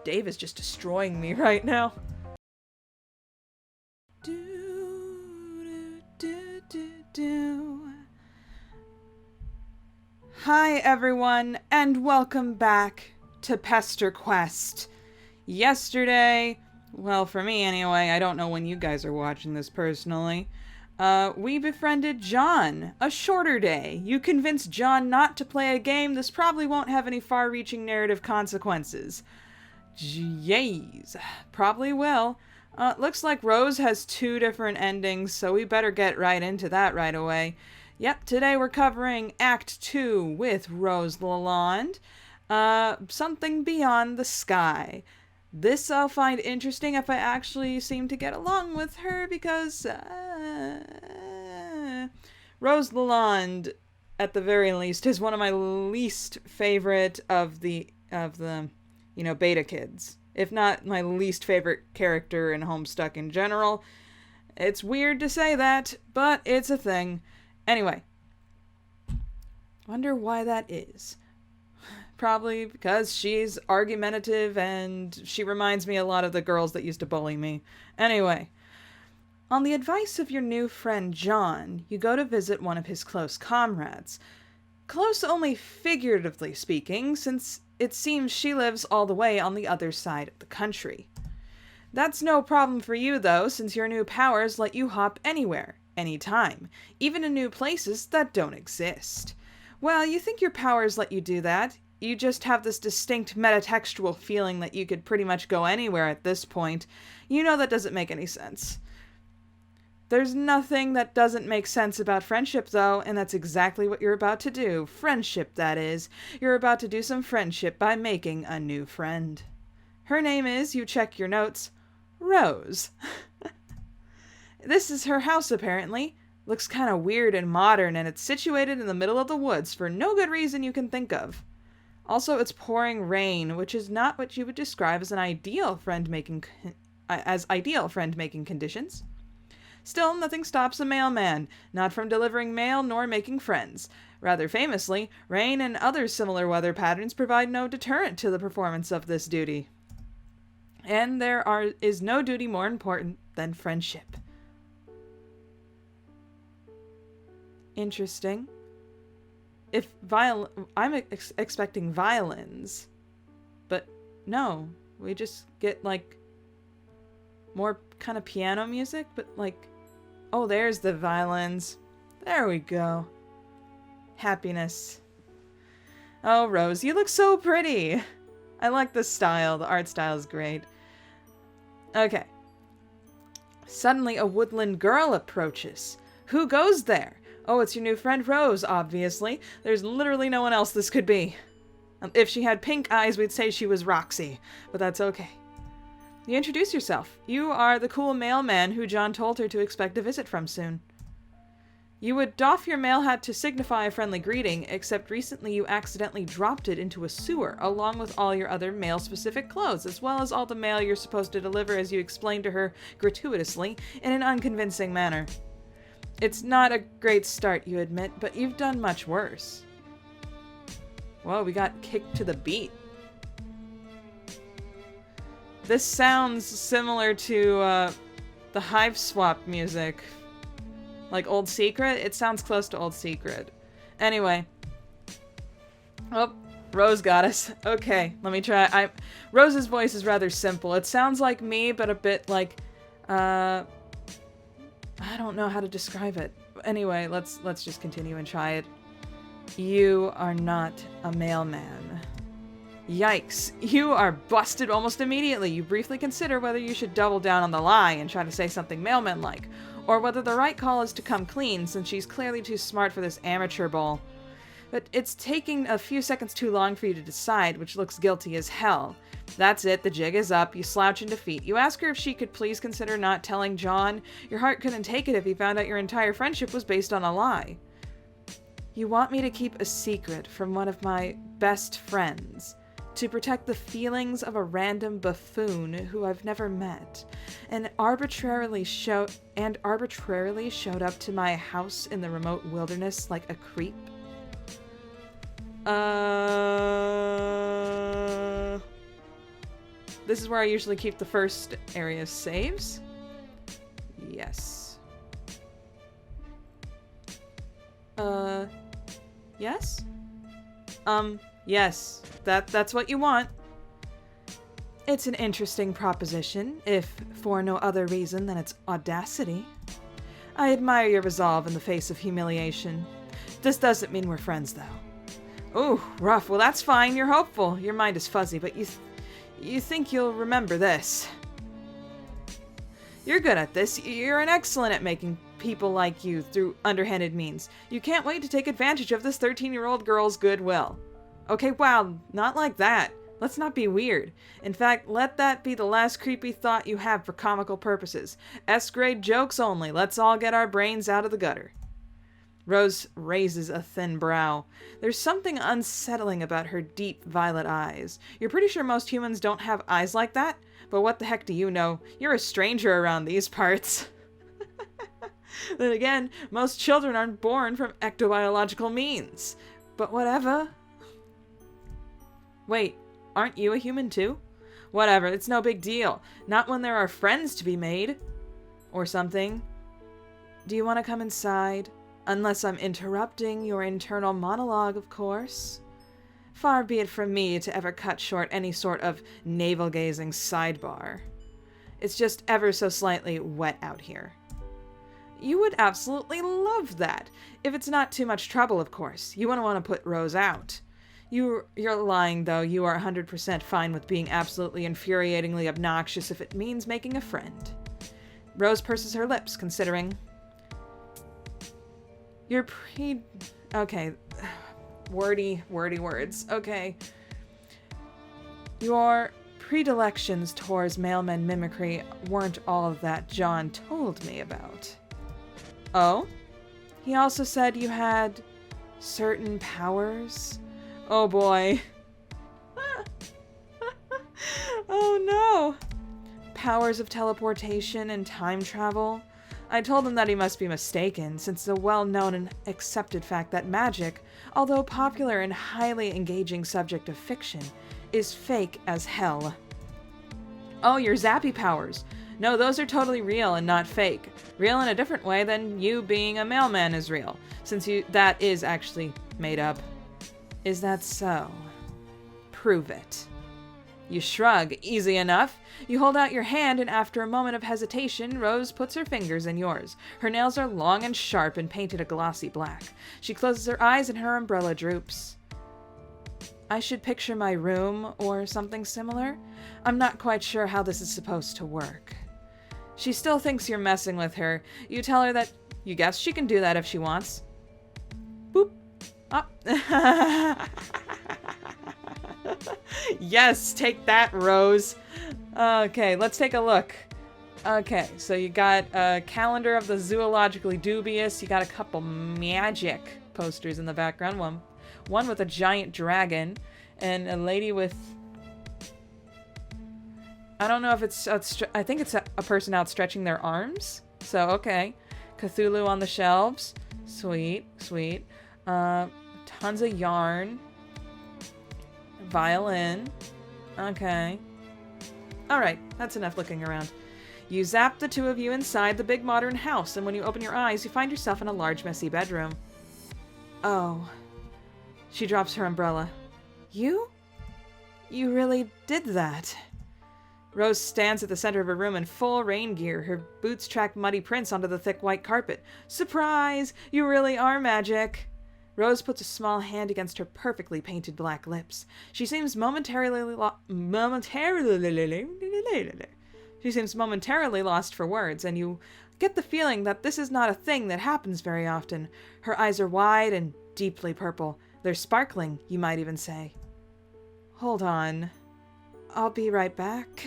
Dave is just destroying me right now. Hi everyone, and welcome back to Pesterquest. Yesterday, well for me anyway, I don't know when you guys are watching this personally, we befriended John. A shorter day. You convinced John not to play a game. This probably won't have any far-reaching narrative consequences. Jeez. Probably will. Looks like Rose has 2 different endings, so we better get right into that right away. Yep, today we're covering Act 2 with Rose LaureledEevees. Something Beyond the Sky. This I'll find interesting if I actually seem to get along with her, because Rose LaureledEevees, at the very least, is one of my least favorite of the beta kids. If not my least favorite character in Homestuck in general. It's weird to say that, but it's a thing. Anyway, wonder why that is. Probably because she's argumentative and she reminds me a lot of the girls that used to bully me. Anyway, on the advice of your new friend John, you go to visit one of his close comrades. Close only figuratively speaking, since it seems she lives all the way on the other side of the country. That's no problem for you though, since your new powers let you hop anywhere, anytime, even in new places that don't exist. Well, you think your powers let you do that. You just have this distinct metatextual feeling that you could pretty much go anywhere at this point. You know that doesn't make any sense. There's nothing that doesn't make sense about friendship, though, and that's exactly what you're about to do. Friendship, that is. You're about to do some friendship by making a new friend. Her name is, you check your notes, Rose. This is her house, apparently. Looks kind of weird and modern, and it's situated in the middle of the woods for no good reason you can think of. Also, it's pouring rain, which is not what you would describe as ideal friend-making conditions. Still, nothing stops a mailman, not from delivering mail nor making friends. Rather famously, rain and other similar weather patterns provide no deterrent to the performance of this duty. And there is no duty more important than friendship. Interesting. I'm expecting violins, but no, we just get like more kind of piano music, but like, oh, there's the violins. There we go. Happiness. Oh, Rose, you look so pretty. I like the style. The art style is great. Okay. Suddenly, a woodland girl approaches. Who goes there? Oh, it's your new friend Rose, obviously. There's literally no one else this could be. If she had pink eyes, we'd say she was Roxy, but that's okay. You introduce yourself. You are the cool mailman who John told her to expect a visit from soon. You would doff your mail hat to signify a friendly greeting, except recently you accidentally dropped it into a sewer, along with all your other mail-specific clothes, as well as all the mail you're supposed to deliver, as you explained to her gratuitously, in an unconvincing manner. It's not a great start, you admit, but you've done much worse. Whoa, we got kicked to the beat. This sounds similar to the Hive Swap music. Like Old Secret? It sounds close to Old Secret. Anyway. Oh, Rose got us. Okay, let me try. Rose's voice is rather simple. It sounds like me, but a bit like, I don't know how to describe it. Anyway, let's just continue and try it. You are not a mailman. Yikes. You are busted almost immediately. You briefly consider whether you should double down on the lie and try to say something mailman-like, or whether the right call is to come clean, since she's clearly too smart for this amateur bowl. But it's taking a few seconds too long for you to decide, which looks guilty as hell. That's it, the jig is up, you slouch in defeat. You ask her if she could please consider not telling John. Your heart couldn't take it if he found out your entire friendship was based on a lie. You want me to keep a secret from one of my best friends, to protect the feelings of a random buffoon who I've never met, and arbitrarily showed up to my house in the remote wilderness like a creep? This is where I usually keep the first area saves. Yes. Yes? Yes. That's what you want. It's an interesting proposition, if for no other reason than its audacity. I admire your resolve in the face of humiliation. This doesn't mean we're friends, though. Ooh, rough. Well, that's fine. You're hopeful. Your mind is fuzzy, but you think you'll remember this. You're good at this. You're an excellent at making people like you through underhanded means. You can't wait to take advantage of this 13-year-old girl's goodwill. Okay, wow, not like that. Let's not be weird. In fact, let that be the last creepy thought you have for comical purposes. S-grade jokes only. Let's all get our brains out of the gutter. Rose raises a thin brow. There's something unsettling about her deep violet eyes. You're pretty sure most humans don't have eyes like that? But what the heck do you know? You're a stranger around these parts. Then again, most children aren't born from ectobiological means. But whatever. Wait, aren't you a human too? Whatever, it's no big deal. Not when there are friends to be made. Or something. Do you want to come inside? Unless I'm interrupting your internal monologue, of course. Far be it from me to ever cut short any sort of navel-gazing sidebar. It's just ever so slightly wet out here. You would absolutely love that. If it's not too much trouble, of course. You wouldn't want to put Rose out. You're lying, though. You are 100% fine with being absolutely infuriatingly obnoxious if it means making a friend. Rose purses her lips, considering... Okay. Wordy words. Okay. Your predilections towards mailman mimicry weren't all that John told me about. Oh? He also said you had certain powers? Oh boy. Oh no. Powers of teleportation and time travel? I told him that he must be mistaken, since the well-known and accepted fact that magic, although a popular and highly engaging subject of fiction, is fake as hell. Oh, your zappy powers. No, those are totally real and not fake. Real in a different way than you being a mailman is real, since that is actually made up. Is that so? Prove it. You shrug. Easy enough. You hold out your hand, and after a moment of hesitation, Rose puts her fingers in yours. Her nails are long and sharp and painted a glossy black. She closes her eyes and her umbrella droops. I should picture my room or something similar. I'm not quite sure how this is supposed to work. She still thinks you're messing with her. You tell her that you guess she can do that if she wants. Boop. Oh. Yes, take that, Rose. Okay, let's take a look. Okay, so you got a calendar of the zoologically dubious. You got a couple magic posters in the background. One with a giant dragon and a lady with... I don't know if it's... I think it's a person outstretching their arms. So, okay. Cthulhu on the shelves. Sweet, sweet. Tons of yarn. Violin. Okay. Alright, that's enough looking around. You zap the two of you inside the big modern house, and when you open your eyes, you find yourself in a large, messy bedroom. Oh. She drops her umbrella. You? You really did that. Rose stands at the center of her room in full rain gear. Her boots track muddy prints onto the thick white carpet. Surprise! You really are magic! Rose puts a small hand against her perfectly painted black lips. She seems momentarily lost for words, and you get the feeling that this is not a thing that happens very often. Her eyes are wide and deeply purple. They're sparkling, you might even say. Hold on. I'll be right back.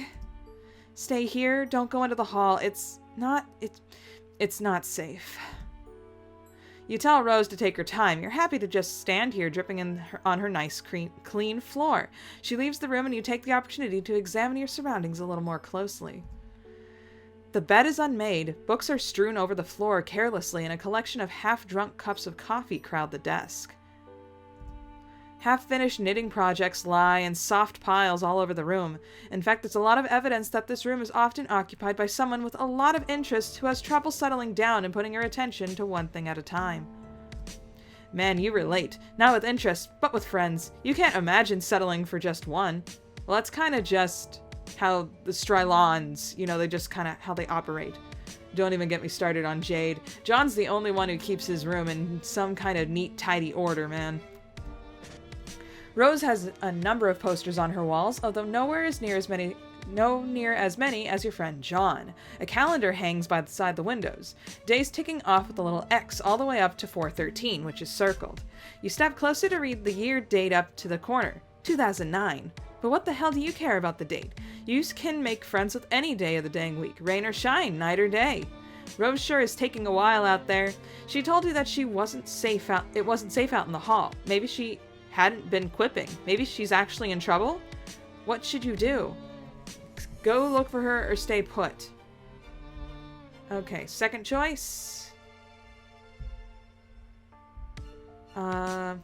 Stay here. Don't go into the hall. It's not safe. You tell Rose to take her time. You're happy to just stand here dripping on her nice clean floor. She leaves the room and you take the opportunity to examine your surroundings a little more closely. The bed is unmade. Books are strewn over the floor carelessly, and a collection of half-drunk cups of coffee crowd the desk. Half-finished knitting projects lie in soft piles all over the room. In fact, there's a lot of evidence that this room is often occupied by someone with a lot of interest who has trouble settling down and putting her attention to one thing at a time. Man, you relate. Not with interest, but with friends. You can't imagine settling for just one. Well, that's kind of just how the Strylons, they just kind of how they operate. Don't even get me started on Jade. John's the only one who keeps his room in some kind of neat, tidy order, man. Rose has a number of posters on her walls, although nowhere as near as many as your friend John. A calendar hangs by the side the windows, days ticking off with a little X all the way up to 4/13, which is circled. You step closer to read the year date up to the corner, 2009. But what the hell do you care about the date? You can make friends with any day of the dang week, rain or shine, night or day. Rose sure is taking a while out there. She told you that it wasn't safe out in the hall. Maybe she hadn't been quipping. Maybe she's actually in trouble? What should you do? Go look for her or stay put. Okay, second choice. Let's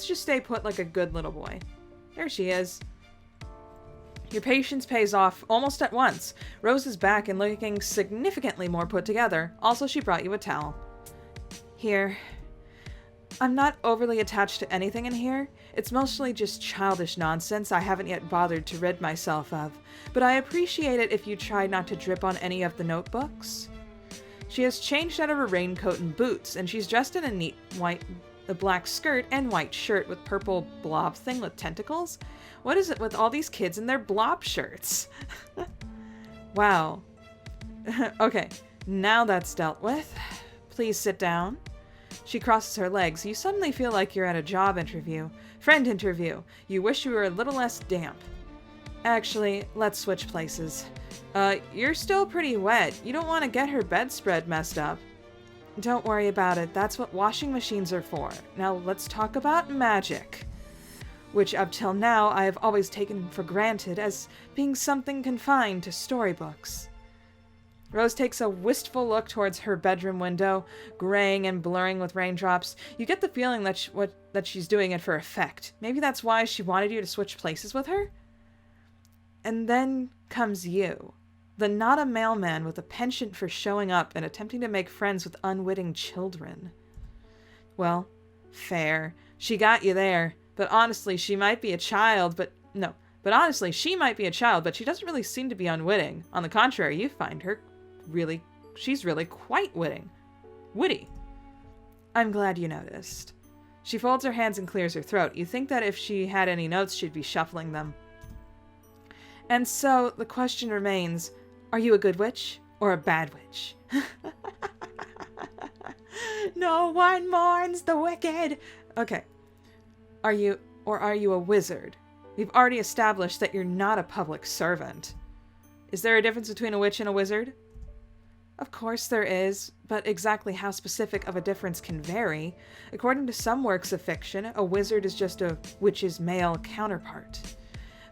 just stay put like a good little boy. There she is. Your patience pays off almost at once. Rose is back and looking significantly more put together. Also, she brought you a towel. Here. I'm not overly attached to anything in here. It's mostly just childish nonsense I haven't yet bothered to rid myself of. But I appreciate it if you try not to drip on any of the notebooks. She has changed out of her raincoat and boots, and she's dressed in a neat black skirt and white shirt with purple blob thing with tentacles. What is it with all these kids in their blob shirts? Wow. Okay, now that's dealt with. Please sit down. She crosses her legs. You suddenly feel like you're at a job interview. Friend interview. You wish you were a little less damp. Actually, let's switch places. You're still pretty wet. You don't want to get her bedspread messed up. Don't worry about it. That's what washing machines are for. Now let's talk about magic, which up till now I have always taken for granted as being something confined to storybooks. Rose takes a wistful look towards her bedroom window, graying and blurring with raindrops. You get the feeling that she's doing it for effect. Maybe that's why she wanted you to switch places with her? And then comes you, the not a mailman with a penchant for showing up and attempting to make friends with unwitting children. Well, fair. She got you there. But honestly, she might be a child, but she doesn't really seem to be unwitting. On the contrary, you find her she's really quite witty. I'm glad you noticed. She folds her hands and clears her throat. You think that if she had any notes, she'd be shuffling them. And so, the question remains, are you a good witch or a bad witch? No one mourns the wicked. Okay. Are you a wizard? We've already established that you're not a public servant. Is there a difference between a witch and a wizard? Of course there is, but exactly how specific of a difference can vary. According to some works of fiction, a wizard is just a witch's male counterpart.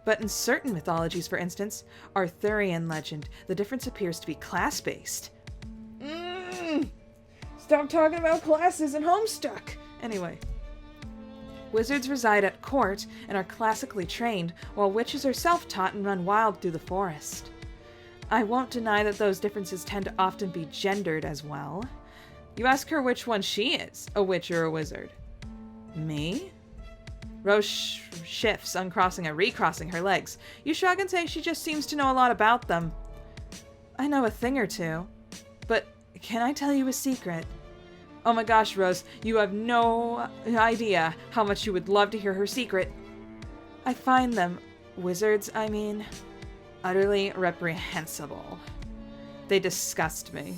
But in certain mythologies, for instance, Arthurian legend, the difference appears to be class-based. Stop talking about classes and Homestuck! Anyway. Wizards reside at court and are classically trained, while witches are self-taught and run wild through the forest. I won't deny that those differences tend to often be gendered as well. You ask her which one she is, a witch or a wizard. Me? Rose shifts, uncrossing and recrossing her legs. You shrug and say she just seems to know a lot about them. I know a thing or two. But can I tell you a secret? Oh my gosh, Rose, you have no idea how much you would love to hear her secret. I find them, wizards, I mean, utterly reprehensible. They disgust me.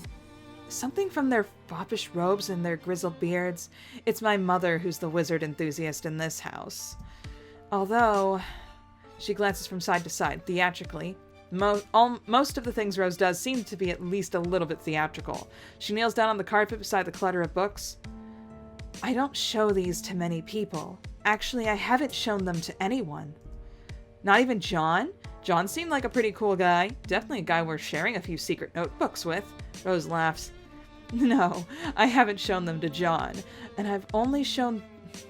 Something from their foppish robes and their grizzled beards. It's my mother who's the wizard enthusiast in this house. Although, she glances from side to side, theatrically. Most of the things Rose does seem to be at least a little bit theatrical. She kneels down on the carpet beside the clutter of books. I don't show these to many people. Actually, I haven't shown them to anyone. Not even John? John seemed like a pretty cool guy. Definitely a guy worth sharing a few secret notebooks with. Rose laughs. No, I haven't shown them to John. And I've only shown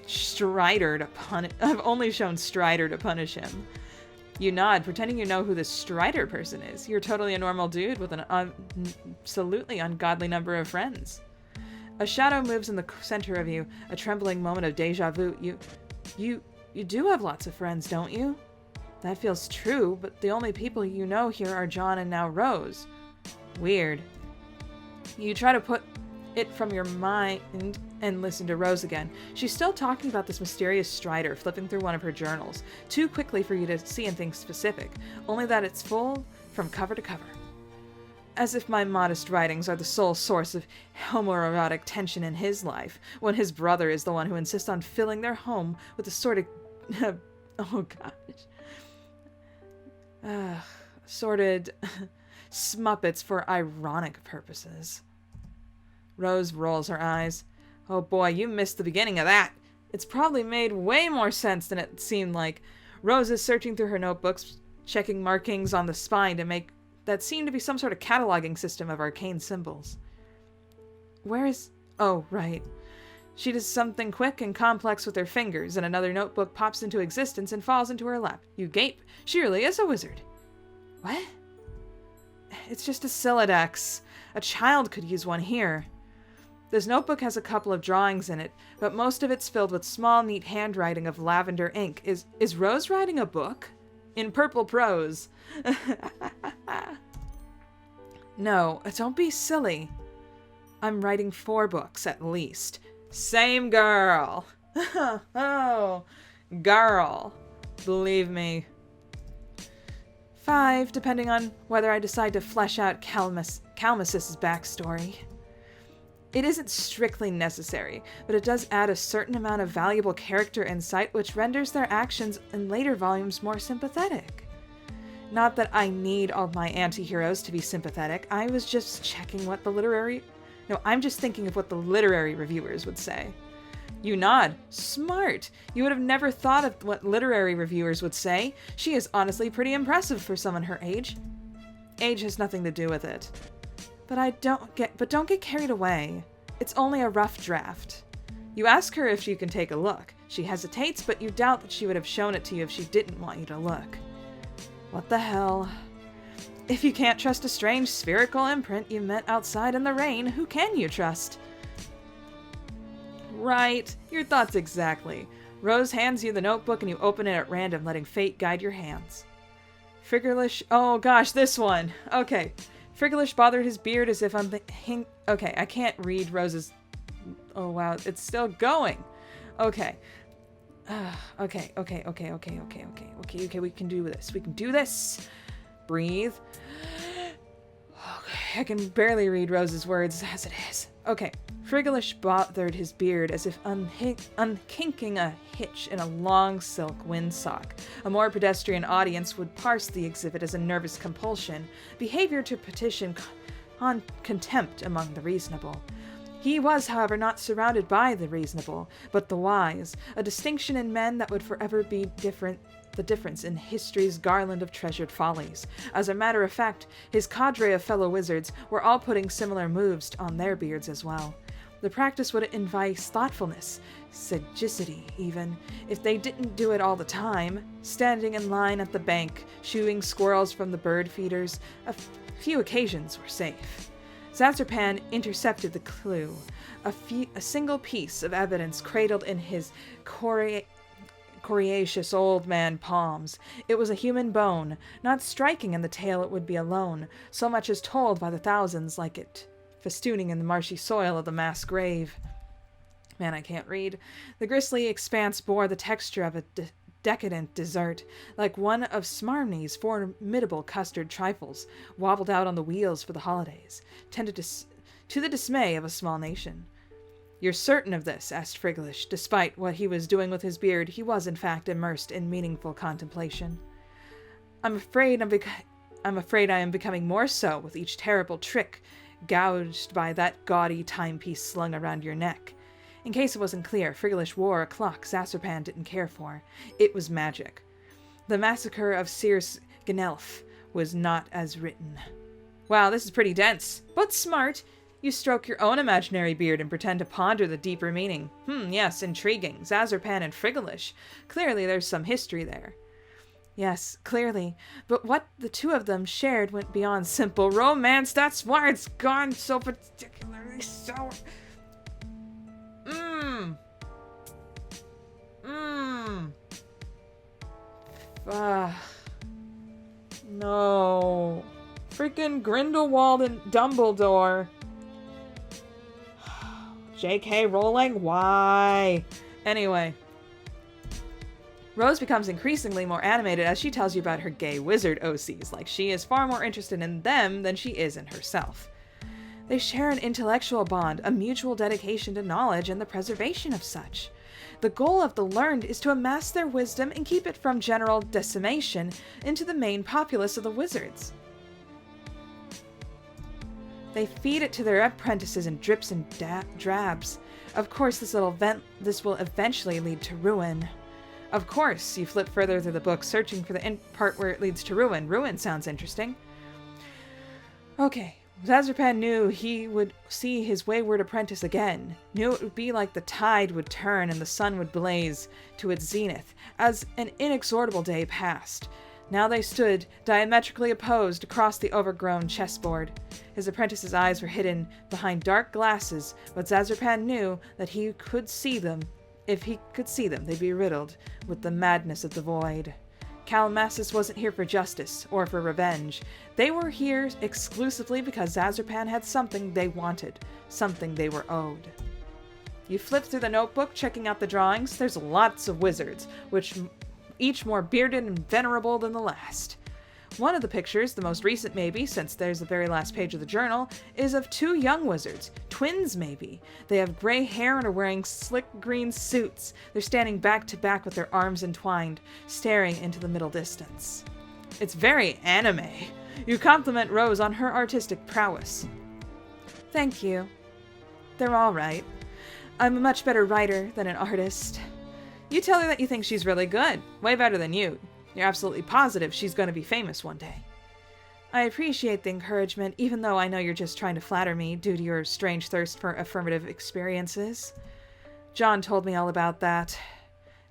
Strider to punish. I've only shown Strider to punish him. You nod, pretending you know who this Strider person is. You're totally a normal dude with an absolutely ungodly number of friends. A shadow moves in the center of you, a trembling moment of deja vu. You do have lots of friends, don't you? That feels true, but the only people you know here are John and now Rose. Weird. You try to put it from your mind and listen to Rose again. She's still talking about this mysterious Strider, flipping through one of her journals, too quickly for you to see anything specific, only that it's full from cover to cover. As if my modest writings are the sole source of homoerotic tension in his life, when his brother is the one who insists on filling their home with the sort of... oh gosh. Sorted smuppets for ironic purposes. Rose rolls her eyes. Oh boy, you missed the beginning of that. It's probably made way more sense than it seemed like. Rose is searching through her notebooks, checking markings on the spine to make that seem to be some sort of cataloging system of arcane symbols. Where is... Oh, right. She does something quick and complex with her fingers, and another notebook pops into existence and falls into her lap. You gape. She really is a wizard. What? It's just a Siladex. A child could use one here. This notebook has a couple of drawings in it, but most of it's filled with small, neat handwriting of lavender ink. Is Rose writing a book? In purple prose. No, don't be silly. I'm writing 4 books, at least. Same girl. Oh, girl. Believe me. 5, depending on whether I decide to flesh out Calmus's backstory. It isn't strictly necessary, but it does add a certain amount of valuable character insight which renders their actions in later volumes more sympathetic. Not that I need all my anti-heroes to be sympathetic, I was just checking what the literary... No, I'm just thinking of what the literary reviewers would say. You nod. Smart! You would have never thought of what literary reviewers would say. She is honestly pretty impressive for someone her age. Age has nothing to do with it. But don't get carried away. It's only a rough draft. You ask her if you can take a look. She hesitates, but you doubt that she would have shown it to you if she didn't want you to look. What the hell? If you can't trust a strange spherical imprint you met outside in the rain, who can you trust? Right, your thoughts exactly. Rose hands you the notebook and you open it at random, letting fate guide your hands. Friggerlish... Oh gosh, this one! Okay. Friggerlish bothered his beard as if okay, I can't read Rose's... Oh wow, it's still going! Okay. Okay, we can do this. We can do this! Breathe. Okay, I can barely read Rose's words as it is. Okay. Friggerlish bothered his beard as if unkinking a hitch in a long silk windsock. A more pedestrian audience would parse the exhibit as a nervous compulsion, behavior to petition contempt among the reasonable. He was, however, not surrounded by the reasonable, but the wise, a distinction in men that would forever be the difference in history's garland of treasured follies. As a matter of fact, his cadre of fellow wizards were all putting similar moves on their beards as well. The practice would invite thoughtfulness, sagacity even, if they didn't do it all the time, standing in line at the bank, shooing squirrels from the bird feeders. A few occasions were safe. Zasarpan intercepted the clue, a single piece of evidence cradled in his coriaceous old man palms. It was a human bone, not striking in the tale it would be alone, so much as told by the thousands like it, festooning in the marshy soil of the mass grave. Man, I can't read. The gristly expanse bore the texture of a decadent dessert, like one of Smarmney's formidable custard trifles, wobbled out on the wheels for the holidays, tended to the dismay of a small nation. You're certain of this? Asked Frigglish. Despite what he was doing with his beard, he was in fact immersed in meaningful contemplation. I'm afraid I am becoming more so with each terrible trick gouged by that gaudy timepiece slung around your neck. In case it wasn't clear, Frigglish wore a clock Zasarpan didn't care for. It was magic. The massacre of Circe Gnelf was not as written. Wow, this is pretty dense, but smart. You stroke your own imaginary beard and pretend to ponder the deeper meaning. Yes, intriguing. Zazurpan and Frigolish. Clearly there's some history there. Yes, clearly. But what the two of them shared went beyond simple romance. That's why it's gone so particularly sour. No. Freaking Grindelwald and Dumbledore. J.K. Rowling, why? Anyway. Rose becomes increasingly more animated as she tells you about her gay wizard OCs, like she is far more interested in them than she is in herself. They share an intellectual bond, a mutual dedication to knowledge and the preservation of such. The goal of the learned is to amass their wisdom and keep it from general decimation into the main populace of the wizards. They feed it to their apprentices in drips and drabs. Of course, this will eventually lead to ruin. Of course, you flip further through the book, searching for the part where it leads to ruin. Ruin sounds interesting. Okay. Zazurpan knew he would see his wayward apprentice again, knew it would be like the tide would turn and the sun would blaze to its zenith, as an inexorable day passed. Now they stood, diametrically opposed, across the overgrown chessboard. His apprentice's eyes were hidden behind dark glasses, but Zazurpan knew that he could see them. If he could see them, they'd be riddled with the madness of the void. Calamasis wasn't here for justice, or for revenge. They were here exclusively because Zazurpan had something they wanted, something they were owed. You flip through the notebook, checking out the drawings. There's lots of wizards, which each more bearded and venerable than the last. One of the pictures, the most recent maybe, since there's the very last page of the journal, is of two young wizards. Twins, maybe. They have gray hair and are wearing slick green suits. They're standing back to back with their arms entwined, staring into the middle distance. It's very anime. You compliment Rose on her artistic prowess. Thank you. They're all right. I'm a much better writer than an artist. You tell her that you think she's really good. Way better than you. You're absolutely positive she's going to be famous one day. I appreciate the encouragement, even though I know you're just trying to flatter me due to your strange thirst for affirmative experiences. John told me all about that.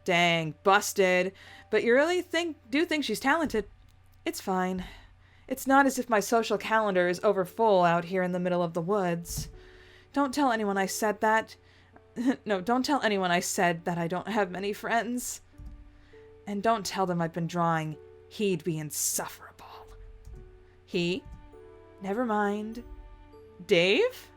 Dang, busted. But you really do think she's talented. It's fine. It's not as if my social calendar is overfull out here in the middle of the woods. Don't tell anyone I said that. No, don't tell anyone I said that I don't have many friends. And don't tell them I've been drawing. He'd be insufferable. He? Never mind. Dave?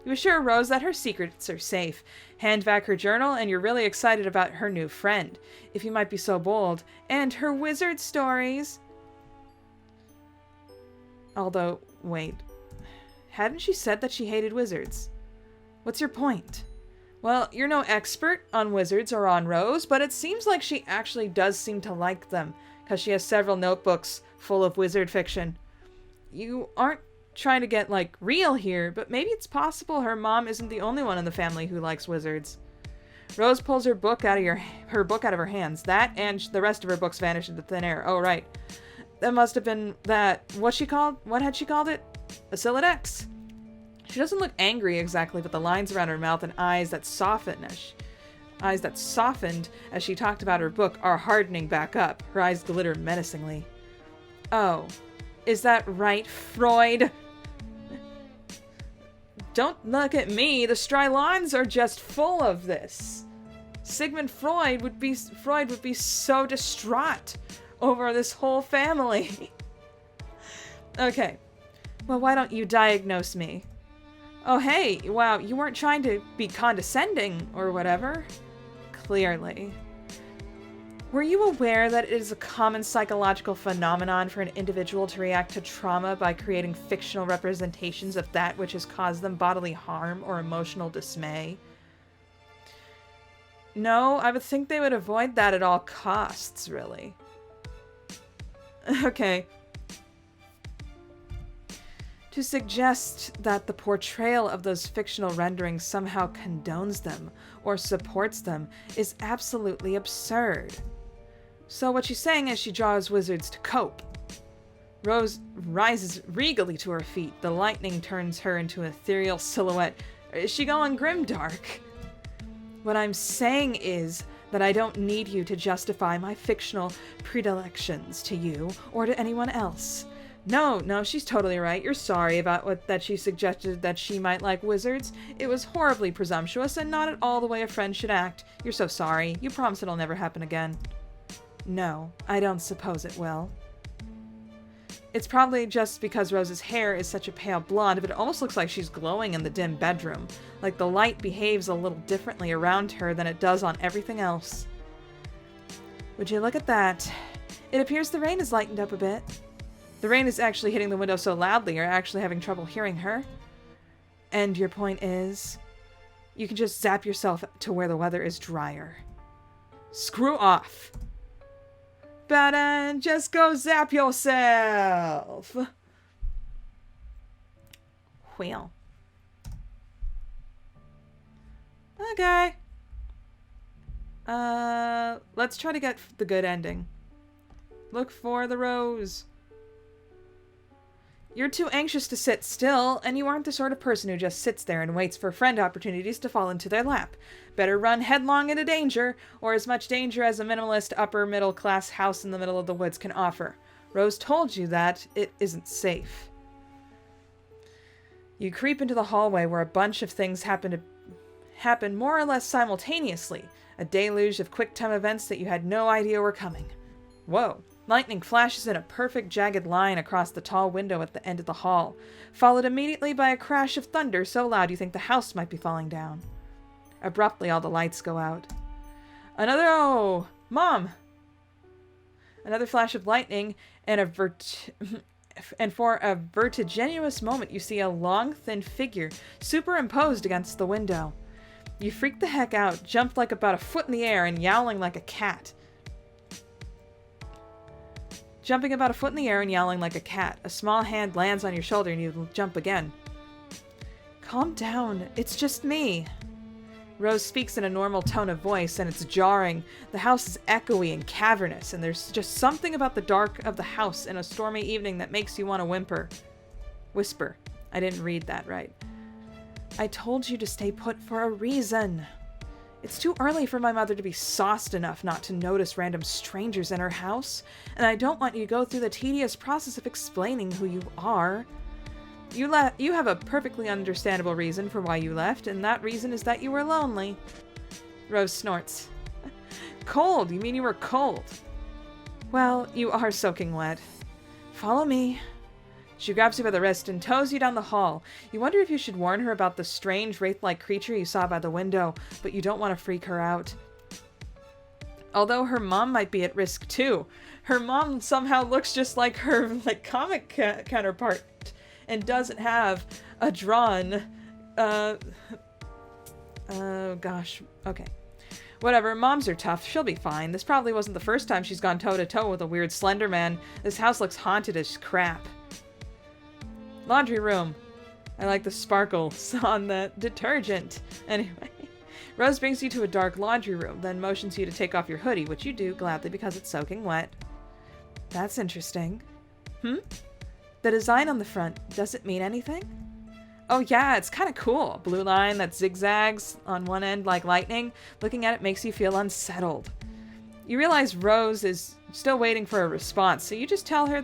You assure Rose that her secrets are safe. Hand back her journal, and you're really excited about her new friend, if you might be so bold, and her wizard stories. Although, wait. Hadn't she said that she hated wizards? What's your point? Well, you're no expert on wizards or on Rose, but it seems like she actually does seem to like them, because she has several notebooks full of wizard fiction. You aren't trying to get, real here, but maybe it's possible her mom isn't the only one in the family who likes wizards. Rose pulls her book out of her hands. That and the rest of her books vanish into thin air. Oh, right. That must have been that... What had she called it? A Sylladex? She doesn't look angry exactly, but the lines around her mouth and eyes that softened as she talked about her book are hardening back up. Her eyes glitter menacingly. Oh, is that right, Freud? Don't look at me. The Strylons are just full of this. Sigmund Freud would be so distraught over this whole family. Okay. Well, why don't you diagnose me? Oh, hey, wow, you weren't trying to be condescending or whatever. Clearly. Were you aware that it is a common psychological phenomenon for an individual to react to trauma by creating fictional representations of that which has caused them bodily harm or emotional dismay? No, I would think they would avoid that at all costs, really. Okay. To suggest that the portrayal of those fictional renderings somehow condones them or supports them is absolutely absurd. So what she's saying is she draws wizards to cope. Rose rises regally to her feet. The lightning turns her into an ethereal silhouette. Is she going grimdark? What I'm saying is that I don't need you to justify my fictional predilections to you or to anyone else. No, she's totally right. You're sorry about that she suggested that she might like wizards. It was horribly presumptuous and not at all the way a friend should act. You're so sorry. You promise it'll never happen again. No, I don't suppose it will. It's probably just because Rose's hair is such a pale blonde, but it almost looks like she's glowing in the dim bedroom. Like the light behaves a little differently around her than it does on everything else. Would you look at that? It appears the rain has lightened up a bit. The rain is actually hitting the window so loudly you're actually having trouble hearing her. And your point is, you can just zap yourself to where the weather is drier. Screw off. Better just go zap yourself. Well. Okay. Let's try to get the good ending. Look for the rose. You're too anxious to sit still, and you aren't the sort of person who just sits there and waits for friend opportunities to fall into their lap. Better run headlong into danger, or as much danger as a minimalist upper-middle-class house in the middle of the woods can offer. Rose told you that it isn't safe. You creep into the hallway where a bunch of things happen more or less simultaneously. A deluge of quick-time events that you had no idea were coming. Whoa. Lightning flashes in a perfect jagged line across the tall window at the end of the hall, followed immediately by a crash of thunder so loud you think the house might be falling down. Abruptly, all the lights go out. Oh, Mom! Another flash of lightning, and for a vertiginous moment you see a long, thin figure superimposed against the window. You freak the heck out, jump like about a foot in the air, and yowling like a cat. Jumping about a foot in the air and yowling like a cat. A small hand lands on your shoulder and you jump again. Calm down. It's just me. Rose speaks in a normal tone of voice, and it's jarring. The house is echoey and cavernous, and there's just something about the dark of the house in a stormy evening that makes you want to whimper. Whisper. I didn't read that right. I told you to stay put for a reason. It's too early for my mother to be sauced enough not to notice random strangers in her house, and I don't want you to go through the tedious process of explaining who you are. You have a perfectly understandable reason for why you left, and that reason is that you were lonely. Rose snorts. Cold? You mean you were cold? Well, you are soaking wet. Follow me. She grabs you by the wrist and tows you down the hall. You wonder if you should warn her about the strange wraith-like creature you saw by the window, but you don't want to freak her out. Although her mom might be at risk too. Her mom somehow looks just like her comic counterpart and doesn't have a drawn... oh gosh. Okay. Whatever, moms are tough. She'll be fine. This probably wasn't the first time she's gone toe-to-toe with a weird slender man. This house looks haunted as crap. Laundry room. I like the sparkles on the detergent. Anyway, Rose brings you to a dark laundry room, then motions you to take off your hoodie, which you do gladly because it's soaking wet. That's interesting. The design on the front, does it mean anything? Oh yeah, it's kind of cool. Blue line that zigzags on one end like lightning. Looking at it makes you feel unsettled. You realize Rose is still waiting for a response, so you just hand her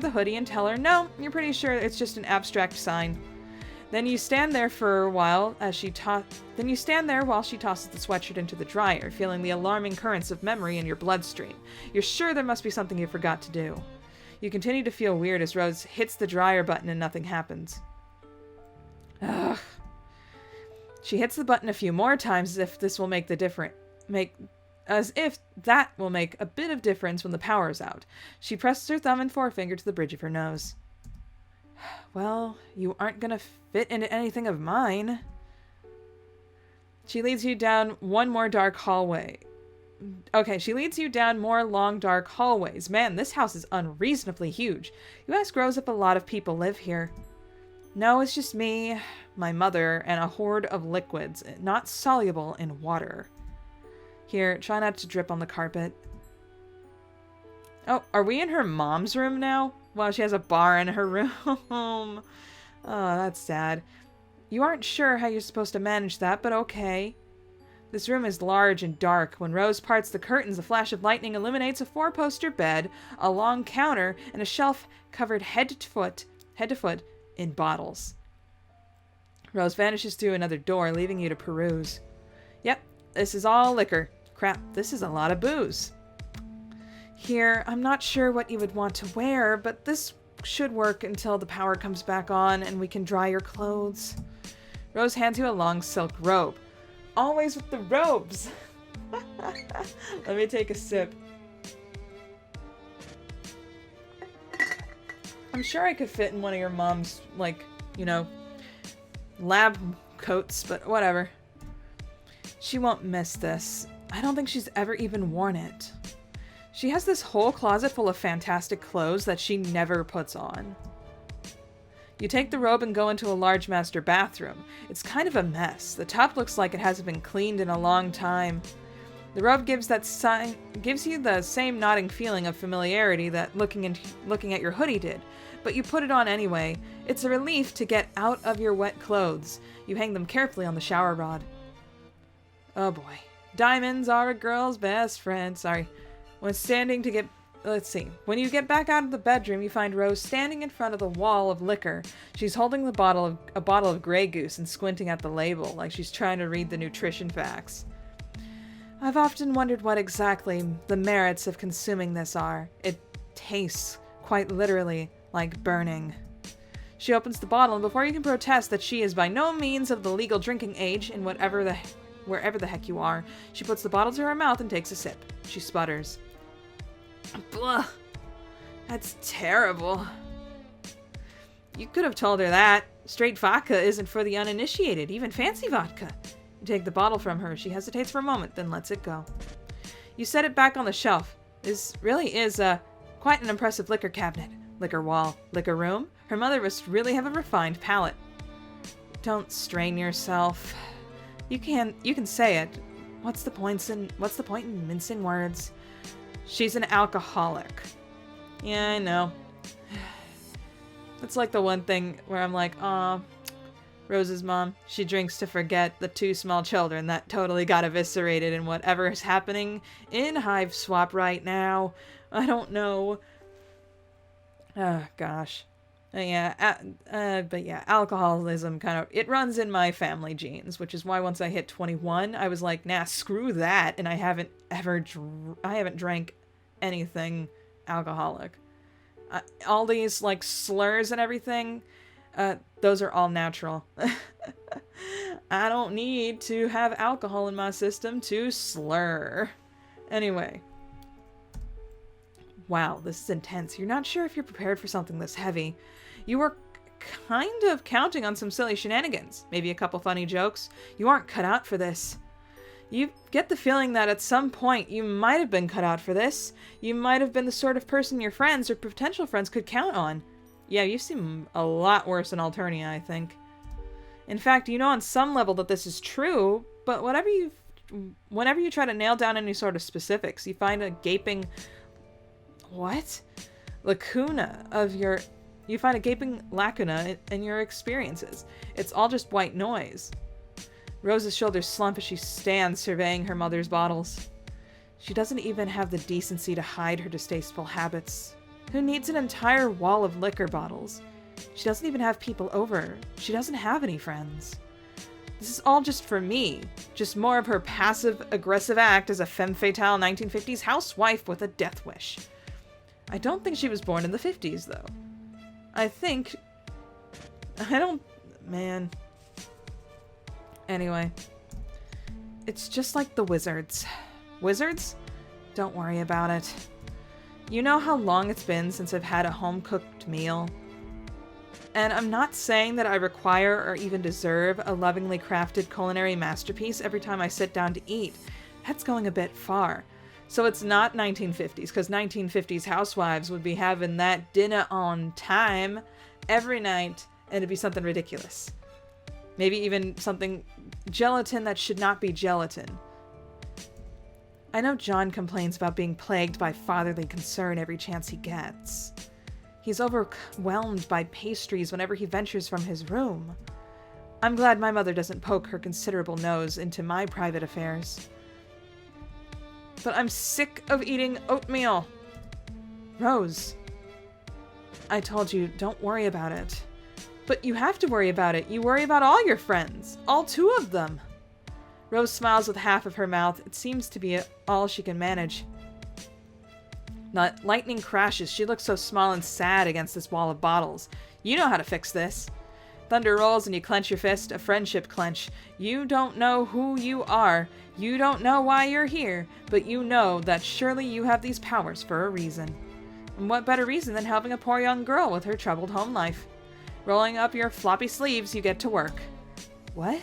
the hoodie and tell her, no, you're pretty sure it's just an abstract sign. Then you stand there for a while while she tosses the sweatshirt into the dryer, feeling the alarming currents of memory in your bloodstream. You're sure there must be something you forgot to do. You continue to feel weird as Rose hits the dryer button and nothing happens. Ugh. She hits the button a few more times as if that will make a bit of difference when the power's out. She presses her thumb and forefinger to the bridge of her nose. Well, you aren't gonna fit into anything of mine. She leads you down one more dark hallway. Okay, she leads you down more long, dark hallways. Man, this house is unreasonably huge. You ask Rose if a lot of people live here. No, it's just me, my mother, and a horde of liquids, not soluble in water. Here, try not to drip on the carpet. Oh, are we in her mom's room now? Well, she has a bar in her room. Oh, that's sad. You aren't sure how you're supposed to manage that, but okay. This room is large and dark. When Rose parts the curtains, a flash of lightning illuminates a 4-poster bed, a long counter, and a shelf covered head to foot in bottles. Rose vanishes through another door, leaving you to peruse. Yep, this is all liquor. Crap, this is a lot of booze. Here, I'm not sure what you would want to wear, but this should work until the power comes back on and we can dry your clothes. Rose hands you a long silk robe. Always with the robes! Let me take a sip. I'm sure I could fit in one of your mom's, like, you know, lab coats, but whatever. She won't miss this. I don't think she's ever even worn it. She has this whole closet full of fantastic clothes that she never puts on. You take the robe and go into a large master bathroom. It's kind of a mess. The top looks like it hasn't been cleaned in a long time. The robe gives you the same nodding feeling of familiarity that looking at your hoodie did, but you put it on anyway. It's a relief to get out of your wet clothes. You hang them carefully on the shower rod. Oh boy. Diamonds are a girl's best friend. Sorry. When you get back out of the bedroom, you find Rose standing in front of the wall of liquor. She's holding a bottle of Grey Goose and squinting at the label, like she's trying to read the nutrition facts. I've often wondered what exactly the merits of consuming this are. It tastes, quite literally, like burning. She opens the bottle, and before you can protest that she is by no means of the legal drinking age in wherever the heck you are, she puts the bottle to her mouth and takes a sip. She sputters. Blah. That's terrible. You could have told her that. Straight vodka isn't for the uninitiated, even fancy vodka. You take the bottle from her. She hesitates for a moment, then lets it go. You set it back on the shelf. This really is quite an impressive liquor cabinet. Liquor wall. Liquor room. Her mother must really have a refined palate. Don't strain yourself. You can say it. What's the point in mincing words? She's an alcoholic. Yeah, I know. It's like the one thing where I'm like, aw, Rose's mom, she drinks to forget the 2 small children that totally got eviscerated in whatever is happening in Hive Swap right now. I don't know. Oh, gosh. But yeah, alcoholism it runs in my family genes, which is why once I hit 21, I was like, nah, screw that, and I haven't drank anything alcoholic. All these, like, slurs and everything, those are all natural. I don't need to have alcohol in my system to slur. Anyway. Wow, this is intense. You're not sure if you're prepared for something this heavy. You were kind of counting on some silly shenanigans. Maybe a couple funny jokes. You aren't cut out for this. You get the feeling that at some point you might have been cut out for this. You might have been the sort of person your friends or potential friends could count on. Yeah, you seem a lot worse than Alternia, I think. In fact, you know on some level that this is true, but whenever you try to nail down any sort of specifics, you find a gaping... You find a gaping lacuna in your experiences. It's all just white noise. Rose's shoulders slump as she stands surveying her mother's bottles. She doesn't even have the decency to hide her distasteful habits. Who needs an entire wall of liquor bottles? She doesn't even have people over. She doesn't have any friends. This is all just for me. Just more of her passive-aggressive act as a femme fatale 1950s housewife with a death wish. I don't think she was born in the 50s, though. Anyway. It's just like the wizards. Wizards? Don't worry about it. You know how long it's been since I've had a home-cooked meal? And I'm not saying that I require or even deserve a lovingly crafted culinary masterpiece every time I sit down to eat. That's going a bit far. So it's not 1950s, because 1950s housewives would be having that dinner on time every night, and it'd be something ridiculous. Maybe even something gelatin that should not be gelatin. I know John complains about being plagued by fatherly concern every chance he gets. He's overwhelmed by pastries whenever he ventures from his room. I'm glad my mother doesn't poke her considerable nose into my private affairs. But I'm sick of eating oatmeal. Rose, I told you, don't worry about it. But you have to worry about it. You worry about all your friends. All 2 of them. Rose smiles with half of her mouth. It seems to be all she can manage. Lightning crashes. She looks so small and sad against this wall of bottles. You know how to fix this. Thunder rolls and you clench your fist, a friendship clench. You don't know who you are. You don't know why you're here, but you know that surely you have these powers for a reason. And what better reason than helping a poor young girl with her troubled home life? Rolling up your floppy sleeves, you get to work. What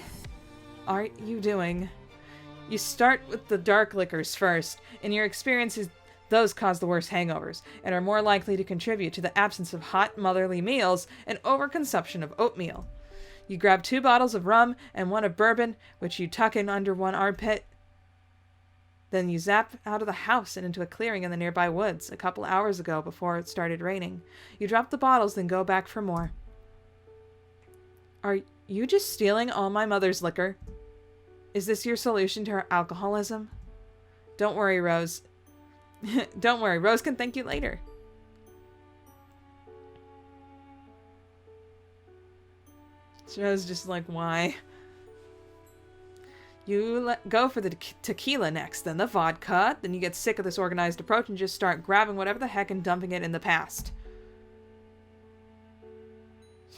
are you doing? You start with the dark liquors first. In your experiences, those cause the worst hangovers, and are more likely to contribute to the absence of hot motherly meals and overconsumption of oatmeal. You grab 2 bottles of rum and 1 of bourbon, which you tuck in under one armpit. Then you zap out of the house and into a clearing in the nearby woods a couple hours ago before it started raining. You drop the bottles, then go back for more. Are you just stealing all my mother's liquor? Is this your solution to her alcoholism? Don't worry, Rose. Don't worry, Rose can thank you later. Rose just like, why? You go for the tequila next, then the vodka, then you get sick of this organized approach and just start grabbing whatever the heck and dumping it in the past.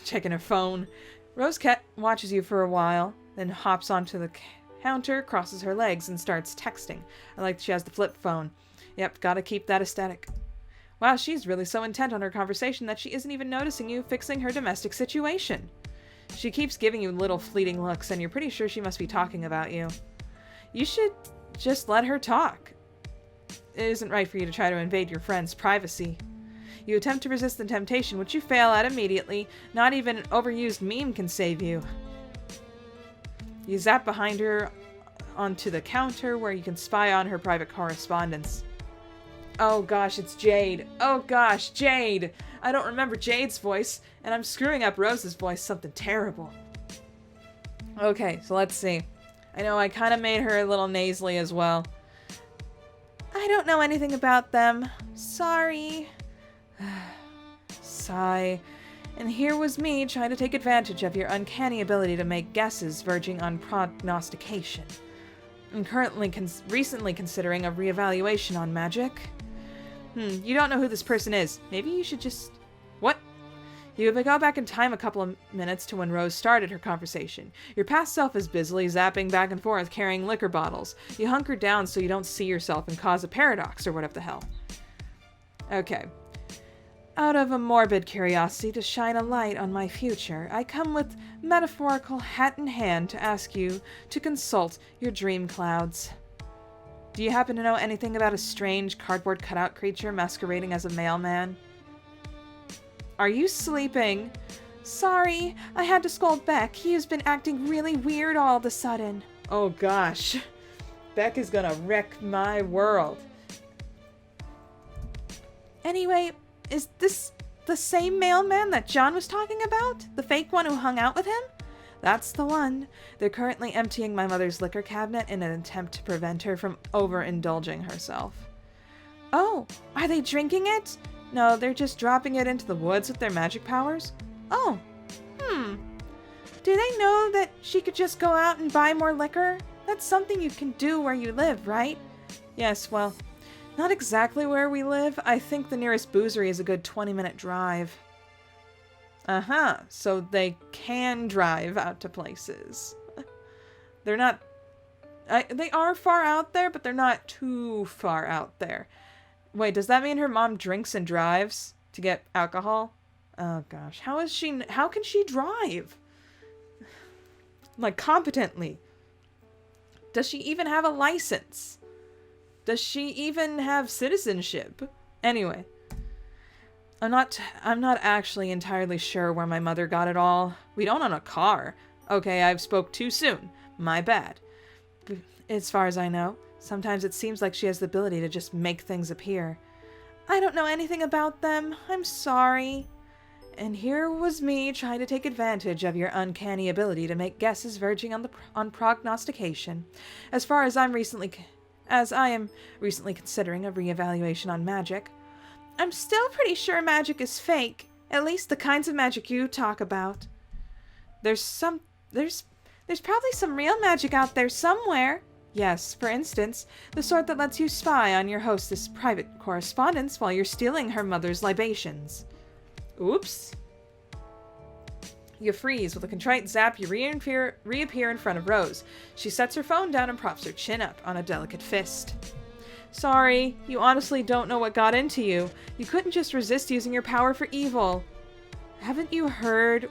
Checking her phone. Rose watches you for a while, then hops onto the counter, crosses her legs, and starts texting. I like that she has the flip phone. Yep, gotta keep that aesthetic. Wow, she's really so intent on her conversation that she isn't even noticing you fixing her domestic situation. She keeps giving you little fleeting looks, and you're pretty sure she must be talking about you. You should just let her talk. It isn't right for you to try to invade your friend's privacy. You attempt to resist the temptation, which you fail at immediately. Not even an overused meme can save you. You zap behind her onto the counter where you can spy on her private correspondence. Oh gosh, it's Jade. Oh gosh, Jade! I don't remember Jade's voice, and I'm screwing up Rose's voice something terrible. Okay, so let's see. I know I kind of made her a little nasally as well. I don't know anything about them. Sorry. Sigh. And here was me trying to take advantage of your uncanny ability to make guesses verging on prognostication. I'm currently recently considering a reevaluation on magic. You don't know who this person is. Maybe you should just... What? You go back in time a couple of minutes to when Rose started her conversation. Your past self is busily zapping back and forth carrying liquor bottles. You hunker down so you don't see yourself and cause a paradox or whatever the hell. Okay. Out of a morbid curiosity to shine a light on my future, I come with metaphorical hat in hand to ask you to consult your dream clouds. Do you happen to know anything about a strange cardboard cutout creature masquerading as a mailman? Are you sleeping? Sorry, I had to scold Beck. He has been acting really weird all of a sudden. Oh gosh. Beck is gonna wreck my world. Anyway, is this the same mailman that John was talking about? The fake one who hung out with him? That's the one. They're currently emptying my mother's liquor cabinet in an attempt to prevent her from overindulging herself. Oh, are they drinking it? No, they're just dropping it into the woods with their magic powers. Oh, Do they know that she could just go out and buy more liquor? That's something you can do where you live, right? Yes, well, not exactly where we live. I think the nearest boozery is a good 20-minute drive. Uh-huh, so they can drive out to places. They're not... they are far out there, but they're not too far out there. Wait, does that mean her mom drinks and drives to get alcohol? Oh gosh, how can she drive? Like, competently? Does she even have a license? Does she even have citizenship? Anyway. I'm not actually entirely sure where my mother got it all. We don't own a car. Okay, I've spoke too soon. My bad. As far as I know, Sometimes it seems like she has the ability to just make things appear. I don't know anything about them. I'm sorry. And here was me trying to take advantage of your uncanny ability to make guesses verging on prognostication. As I am recently considering a reevaluation on magic. I'm still pretty sure magic is fake. At least the kinds of magic you talk about. There's probably some real magic out there somewhere. Yes, for instance, the sort that lets you spy on your hostess' private correspondence while you're stealing her mother's libations. Oops. You freeze. With a contrite zap, you reappear in front of Rose. She sets her phone down and props her chin up on a delicate fist. Sorry, you honestly don't know what got into you. You couldn't just resist using your power for evil. Haven't you heard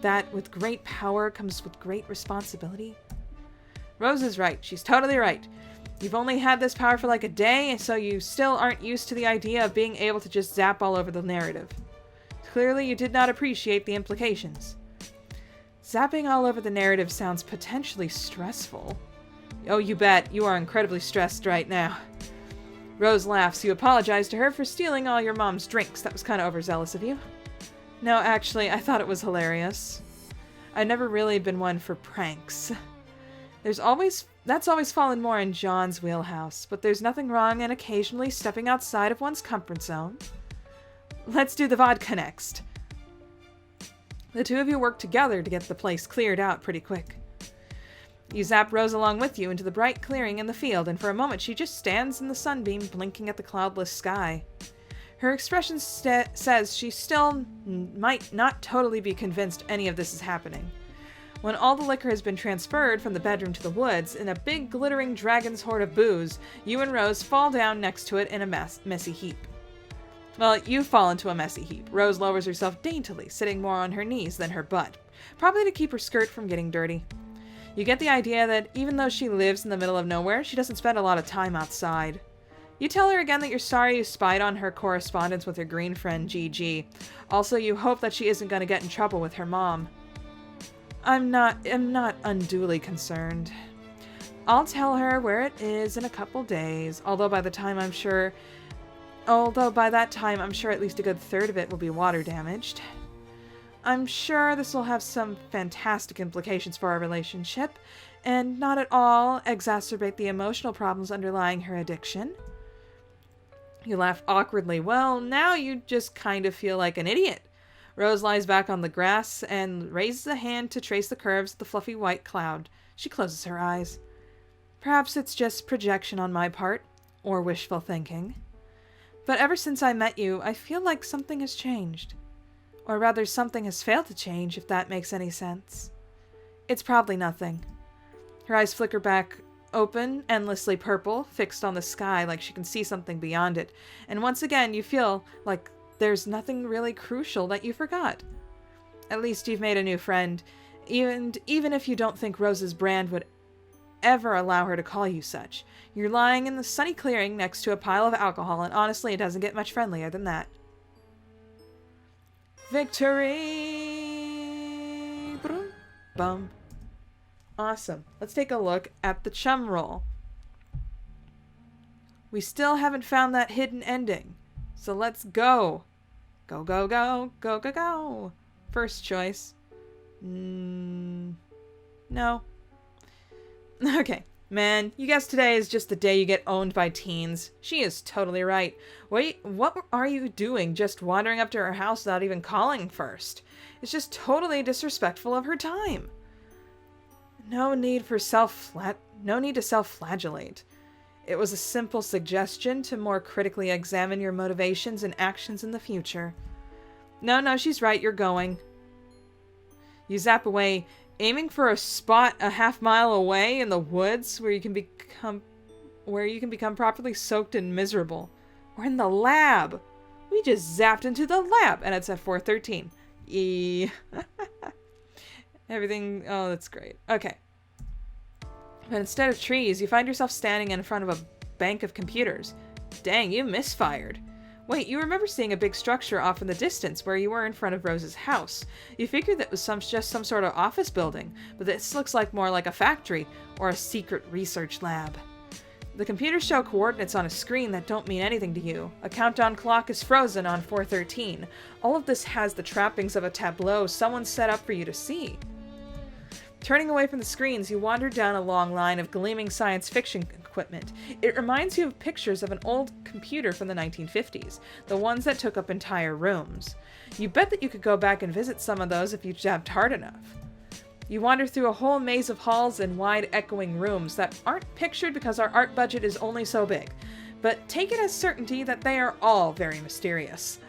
that with great power comes with great responsibility? Rose is right. She's totally right. You've only had this power for like a day, and so you still aren't used to the idea of being able to just zap all over the narrative. Clearly, you did not appreciate the implications. Zapping all over the narrative sounds potentially stressful. Oh, you bet. You are incredibly stressed right now. Rose laughs. You apologize to her for stealing all your mom's drinks. That was kind of overzealous of you. No, actually, I thought it was hilarious. I've never really been one for pranks. That's always fallen more in John's wheelhouse, but there's nothing wrong in occasionally stepping outside of one's comfort zone. Let's do the vodka next. The two of you work together to get the place cleared out pretty quick. You zap Rose along with you into the bright clearing in the field, and for a moment she just stands in the sunbeam blinking at the cloudless sky. Her expression says she still might not totally be convinced any of this is happening. When all the liquor has been transferred from the bedroom to the woods, in a big glittering dragon's hoard of booze, you and Rose fall down next to it in a messy heap. Well, you fall into a messy heap. Rose lowers herself daintily, sitting more on her knees than her butt, probably to keep her skirt from getting dirty. You get the idea that even though she lives in the middle of nowhere, she doesn't spend a lot of time outside. You tell her again that you're sorry you spied on her correspondence with her green friend, Gigi. Also, you hope that she isn't going to get in trouble with her mom. I'm not unduly concerned. I'll tell her where it is in a couple days, although by that time I'm sure at least a good third of it will be water damaged. I'm sure this will have some fantastic implications for our relationship, and not at all exacerbate the emotional problems underlying her addiction. You laugh awkwardly. Well, now you just kind of feel like an idiot. Rose lies back on the grass and raises a hand to trace the curves of the fluffy white cloud. She closes her eyes. Perhaps it's just projection on my part, or wishful thinking. But ever since I met you, I feel like something has changed. Or rather, something has failed to change, if that makes any sense. It's probably nothing. Her eyes flicker back open, endlessly purple, fixed on the sky like she can see something beyond it. And once again, you feel like there's nothing really crucial that you forgot. At least you've made a new friend, even if you don't think Rose's brand would ever allow her to call you such. You're lying in the sunny clearing next to a pile of alcohol, and honestly, it doesn't get much friendlier than that. Victory! Brum, bum. Awesome. Let's take a look at the chum roll. We still haven't found that hidden ending. So let's go. Go, go, go, go, go, go. First choice. No. Okay. Man, you guess today is just the day you get owned by teens. She is totally right. Wait, what are you doing just wandering up to her house without even calling first? It's just totally disrespectful of her time. No need to self-flagellate. It was a simple suggestion to more critically examine your motivations and actions in the future. No, she's right, you're going. You zap away, aiming for a spot a half-mile away in the woods where you can become properly soaked and miserable. We're in the lab. We just zapped into the lab, and it's at 4:13. Everything, oh, that's great. Okay. But instead of trees, you find yourself standing in front of a bank of computers. Dang, you misfired. Wait, you remember seeing a big structure off in the distance where you were in front of Rose's house. You figured that was just some sort of office building, but this looks like more like a factory or a secret research lab. The computers show coordinates on a screen that don't mean anything to you. A countdown clock is frozen on 4:13. All of this has the trappings of a tableau someone set up for you to see. Turning away from the screens, you wander down a long line of gleaming science fiction equipment. It reminds you of pictures of an old computer from the 1950s, the ones that took up entire rooms. You bet that you could go back and visit some of those if you jabbed hard enough. You wander through a whole maze of halls and wide echoing rooms that aren't pictured because our art budget is only so big, but take it as certainty that they are all very mysterious.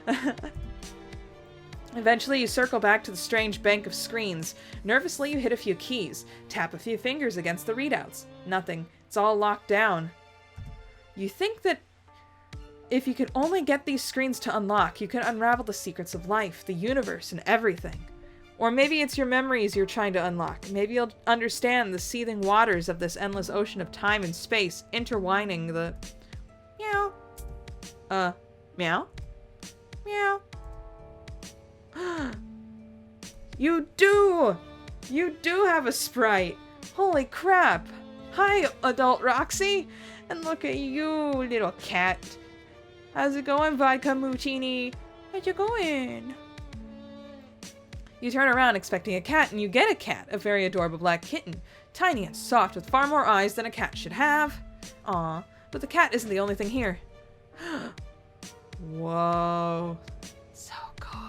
Eventually, you circle back to the strange bank of screens. Nervously, you hit a few keys, tap a few fingers against the readouts. Nothing. It's all locked down. You think that if you could only get these screens to unlock, you can unravel the secrets of life, the universe, and everything. Or maybe it's your memories you're trying to unlock. Maybe you'll understand the seething waters of this endless ocean of time and space, intertwining the... Meow. Meow? Meow. You do have a sprite. Holy crap. Hi, adult Roxy. And look at you, little cat. How's it going, Vodka Moutini? How's it going? You turn around expecting a cat, and you get a cat, a very adorable black kitten. Tiny and soft with far more eyes than a cat should have. Aw, but the cat isn't the only thing here. Whoa. So cool.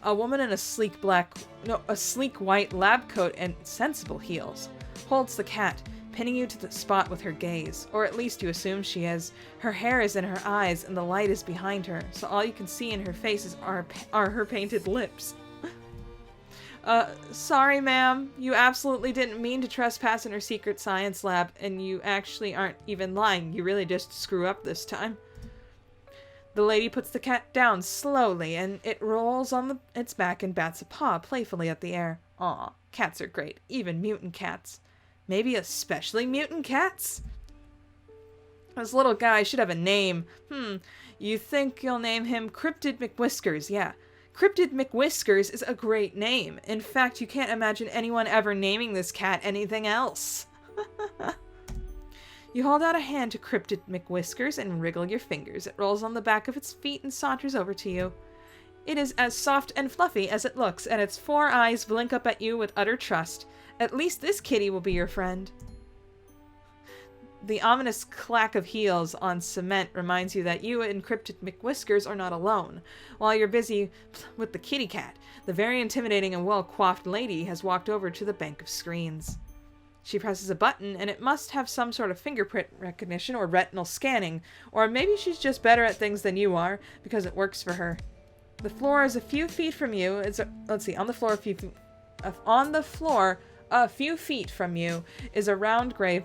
A woman in a sleek white lab coat and sensible heels holds the cat, pinning you to the spot with her gaze, or at least you assume she is. Her hair is in her eyes and the light is behind her, so all you can see in her face are her painted lips. Sorry ma'am, you absolutely didn't mean to trespass in her secret science lab, and you actually aren't even lying, you really just screw up this time. The lady puts the cat down slowly, and it rolls on its back and bats a paw playfully at the air. Aw, cats are great, even mutant cats. Maybe especially mutant cats? This little guy should have a name. You think you'll name him Cryptid McWhiskers, yeah. Cryptid McWhiskers is a great name. In fact, you can't imagine anyone ever naming this cat anything else. You hold out a hand to Cryptid McWhiskers and wriggle your fingers. It rolls on the back of its feet and saunters over to you. It is as soft and fluffy as it looks, and its 4 eyes blink up at you with utter trust. At least this kitty will be your friend. The ominous clack of heels on cement reminds you that you and Cryptid McWhiskers are not alone. While you're busy with the kitty cat, the very intimidating and well-coiffed lady has walked over to the bank of screens. She presses a button, and it must have some sort of fingerprint recognition or retinal scanning, or maybe she's just better at things than you are, because it works for her. The floor is a few feet from you. On the floor a few feet from you is a round gray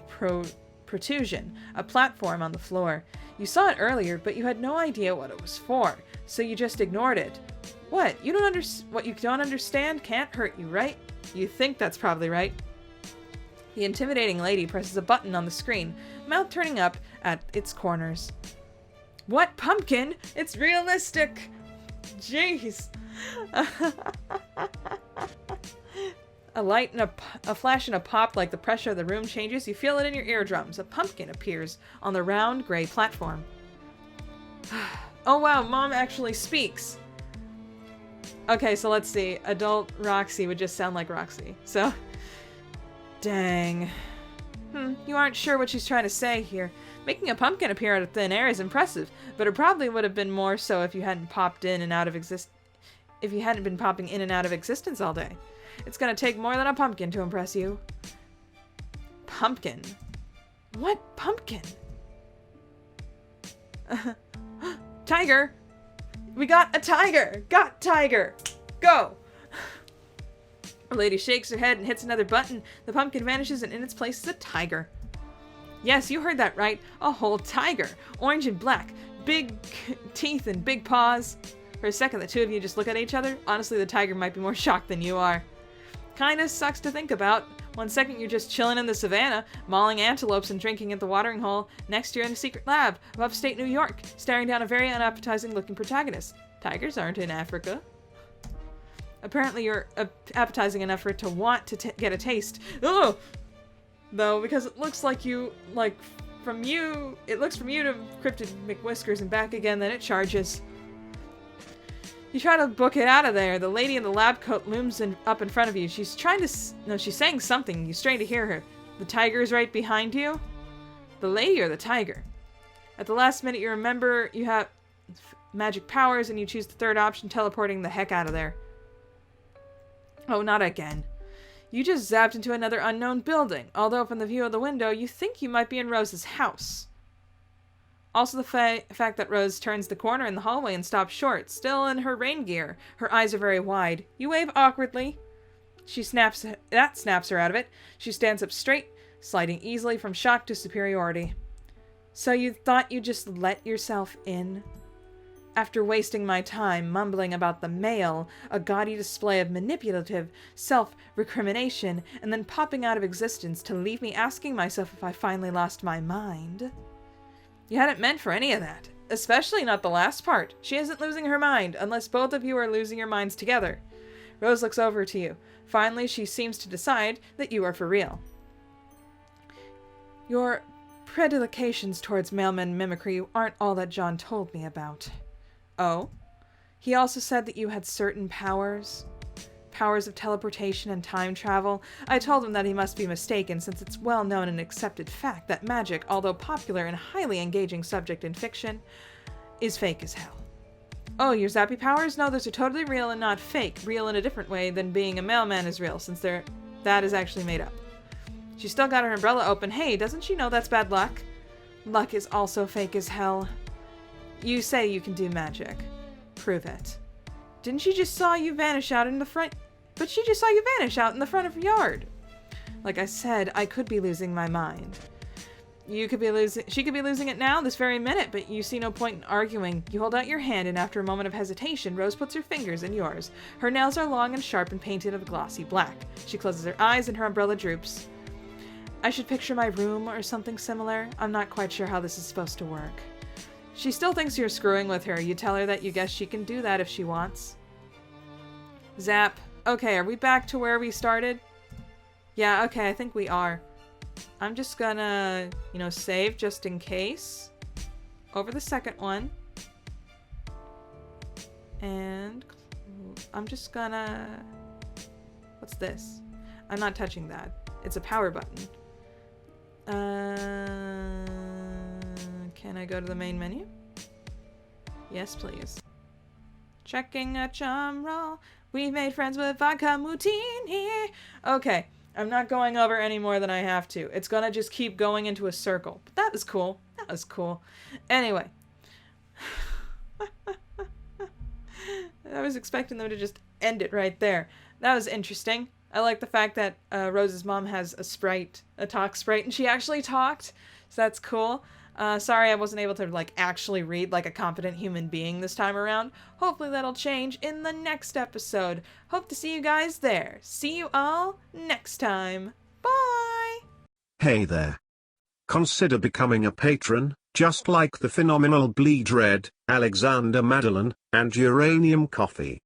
protrusion, a platform on the floor. You saw it earlier, but you had no idea what it was for, so you just ignored it. What? What you don't understand can't hurt you, right? You think that's probably right. The intimidating lady presses a button on the screen, mouth turning up at its corners. What pumpkin? It's realistic! Jeez! A light and a flash and a pop like the pressure of the room changes. You feel it in your eardrums. A pumpkin appears on the round gray platform. Oh wow, Mom actually speaks. Okay, so let's see. Adult Roxy would just sound like Roxy. So, dang. You aren't sure what she's trying to say here. Making a pumpkin appear out of thin air is impressive, but it probably would have been more so if you hadn't popped in and out of if you hadn't been popping in and out of existence all day. It's gonna take more than a pumpkin to impress you. Pumpkin? What pumpkin? Tiger! We got a tiger! Got tiger! Go! The lady shakes her head and hits another button. The pumpkin vanishes, and in its place is a tiger. Yes, you heard that right. A whole tiger. Orange and black. Big teeth and big paws. For a second, the two of you just look at each other. Honestly, the tiger might be more shocked than you are. Kinda sucks to think about. One second you're just chilling in the savannah, mauling antelopes and drinking at the watering hole. Next you're in a secret lab of upstate New York, staring down a very unappetizing looking protagonist. Tigers aren't in Africa. Apparently you're appetizing enough for it to want to get a taste. Ugh! Though, because it looks like you, from you to Cryptid McWhiskers and back again, then it charges. You try to book it out of there. The lady in the lab coat looms up in front of you. She's she's saying something. You strain to hear her. The tiger is right behind you? The lady or the tiger? At the last minute, you remember you have magic powers and you choose the third option, teleporting the heck out of there. Oh, not again. You just zapped into another unknown building, although from the view of the window, you think you might be in Rose's house. Also the fact that Rose turns the corner in the hallway and stops short, still in her rain gear. Her eyes are very wide. You wave awkwardly. That snaps her out of it. She stands up straight, sliding easily from shock to superiority. So you thought you'd just let yourself in? After wasting my time mumbling about the mail, a gaudy display of manipulative self-recrimination, and then popping out of existence to leave me asking myself if I finally lost my mind. You hadn't meant for any of that. Especially not the last part. She isn't losing her mind, unless both of you are losing your minds together. Rose looks over to you. Finally, she seems to decide that you are for real. Your predilections towards mailman mimicry aren't all that John told me about. Oh? He also said that you had certain powers? Powers of teleportation and time travel. I told him that he must be mistaken, since it's well known and accepted fact that magic, although popular and highly engaging subject in fiction, is fake as hell. Oh, your zappy powers? No, those are totally real and not fake. Real in a different way than being a mailman is real, since that is actually made up. She's still got her umbrella open. Hey, doesn't she know that's bad luck? Luck is also fake as hell. You say you can do magic. Prove it. Didn't she just saw you vanish out in the front? But she just saw you vanish out in the front of her yard. Like I said, I could be losing my mind. She could be losing it now, this very minute, but you see no point in arguing. You hold out your hand, and after a moment of hesitation, Rose puts her fingers in yours. Her nails are long and sharp and painted of a glossy black. She closes her eyes and her umbrella droops. I should picture my room or something similar. I'm not quite sure how this is supposed to work. She still thinks you're screwing with her. You tell her that you guess she can do that if she wants. Zap. Okay, are we back to where we started? Yeah, okay, I think we are. I'm just gonna, save just in case. Over the second one. And I'm just gonna... What's this? I'm not touching that. It's a power button. Can I go to the main menu? Yes, please. Checking a charm roll. We've made friends with vodka Moutini. Okay, I'm not going over any more than I have to. It's gonna just keep going into a circle. But that was cool. That was cool. Anyway. I was expecting them to just end it right there. That was interesting. I like the fact that Rose's mom has a talk sprite, and she actually talked. So that's cool. Sorry I wasn't able to, actually read like a competent human being this time around. Hopefully that'll change in the next episode. Hope to see you guys there. See you all next time. Bye! Hey there. Consider becoming a patron, just like the phenomenal Bleed Red, Alexander Madeline, and Uranium Coffee.